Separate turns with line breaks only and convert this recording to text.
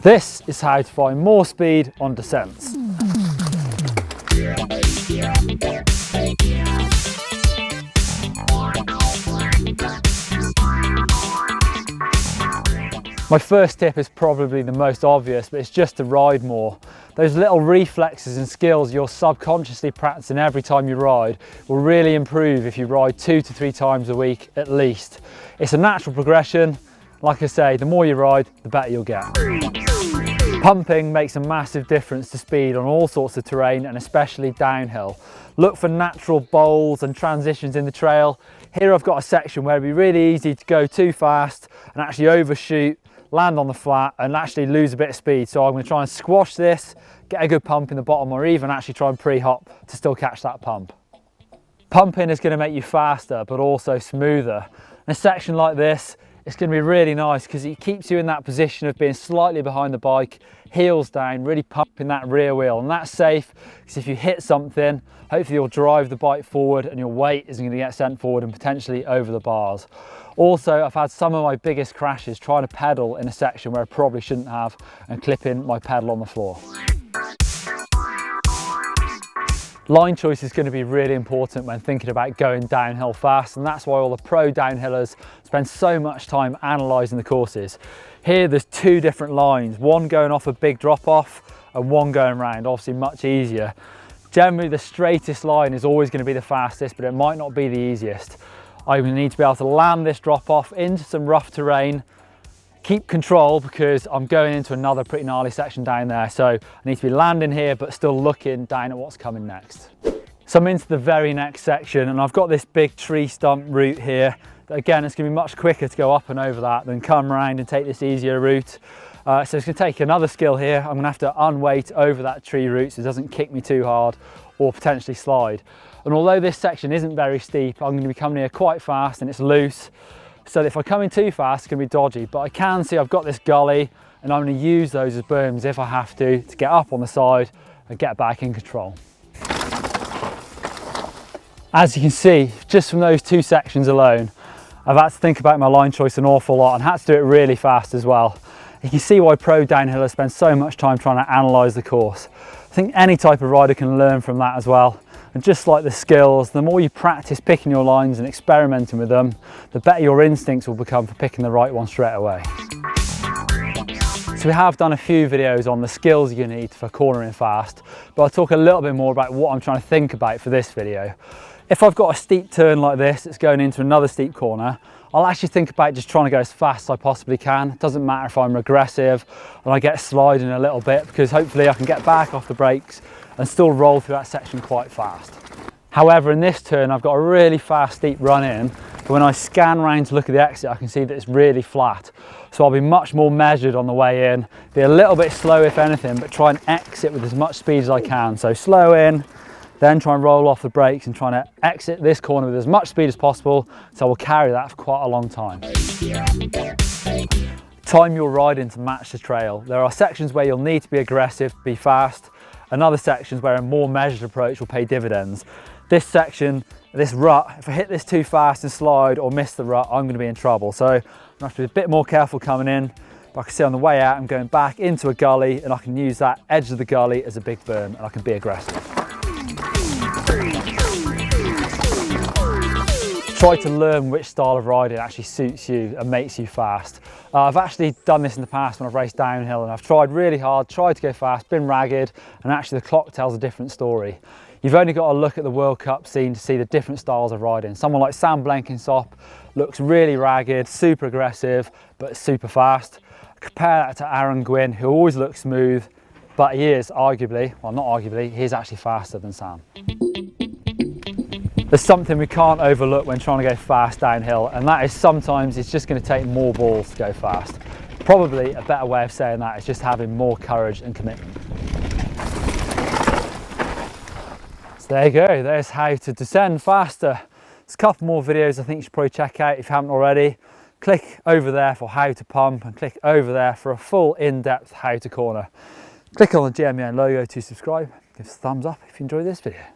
This is how to find more speed on descents. My first tip is probably the most obvious, but it's just to ride more. Those little reflexes and skills you're subconsciously practicing every time you ride will really improve if you ride 2 to 3 times a week at least. It's a natural progression. Like I say, the more you ride, the better you'll get. Pumping makes a massive difference to speed on all sorts of terrain and especially downhill. Look for natural bowls and transitions in the trail. Here I've got a section where it'd be really easy to go too fast and actually overshoot, land on the flat and actually lose a bit of speed. So I'm going to try and squash this, get a good pump in the bottom, or even actually try and pre-hop to still catch that pump. Pumping is going to make you faster but also smoother. In a section like this, it's going to be really nice because it keeps you in that position of being slightly behind the bike, heels down, really pumping that rear wheel. And that's safe because if you hit something, hopefully you'll drive the bike forward and your weight isn't going to get sent forward and potentially over the bars. Also, I've had some of my biggest crashes trying to pedal in a section where I probably shouldn't have and clipping my pedal on the floor. Line choice is going to be really important when thinking about going downhill fast, and that's why all the pro downhillers spend so much time analysing the courses. Here there's 2 different lines, one going off a big drop off and one going round, obviously much easier. Generally the straightest line is always going to be the fastest, but it might not be the easiest. I need to be able to land this drop off into some rough terrain, keep control because I'm going into another pretty gnarly section down there, so I need to be landing here but still looking down at what's coming next. So I'm into the very next section and I've got this big tree stump route here. Again, it's going to be much quicker to go up and over that than come around and take this easier route. So it's going to take another skill here. I'm going to have to unweight over that tree route so it doesn't kick me too hard or potentially slide. And although this section isn't very steep, I'm going to be coming here quite fast and it's loose. So if I come in too fast, it's going to be dodgy, but I can see I've got this gully and I'm going to use those as berms if I have to get up on the side and get back in control. As you can see, just from those 2 sections alone, I've had to think about my line choice an awful lot and had to do it really fast as well. You can see why pro downhillers spend so much time trying to analyse the course. I think any type of rider can learn from that as well. And just like the skills, the more you practice picking your lines and experimenting with them, the better your instincts will become for picking the right one straight away. So we have done a few videos on the skills you need for cornering fast, but I'll talk a little bit more about what I'm trying to think about for this video. If I've got a steep turn like this, it's going into another steep corner, I'll actually think about just trying to go as fast as I possibly can. It doesn't matter if I'm regressive and I get sliding a little bit because hopefully I can get back off the brakes and still roll through that section quite fast. However, in this turn, I've got a really fast, steep run in, but when I scan around to look at the exit, I can see that it's really flat. So I'll be much more measured on the way in, be a little bit slow if anything, but try and exit with as much speed as I can. So slow in, then try and roll off the brakes and trying to exit this corner with as much speed as possible, so I will carry that for quite a long time. Time your riding to match the trail. There are sections where you'll need to be aggressive, be fast, and other sections where a more measured approach will pay dividends. This section, this rut, if I hit this too fast and slide or miss the rut, I'm going to be in trouble. So I'm going to have to be a bit more careful coming in. But I can see on the way out, I'm going back into a gully and I can use that edge of the gully as a big berm and I can be aggressive. Try to learn which style of riding actually suits you and makes you fast. I've actually done this in the past when I've raced downhill and I've tried really hard, tried to go fast, been ragged, and actually the clock tells a different story. You've only got to look at the World Cup scene to see the different styles of riding. Someone like Sam Blenkinsop looks really ragged, super aggressive, but super fast. Compare that to Aaron Gwyn, who always looks smooth, but he is arguably, well not arguably, he is actually faster than Sam. There's something we can't overlook when trying to go fast downhill, and that is sometimes it's just going to take more balls to go fast. Probably a better way of saying that is just having more courage and commitment. So there you go, there's how to descend faster. There's a couple more videos I think you should probably check out if you haven't already. Click over there for how to pump and click over there for a full in-depth how to corner. Click on the GMEN logo to subscribe. Give us a thumbs up if you enjoyed this video.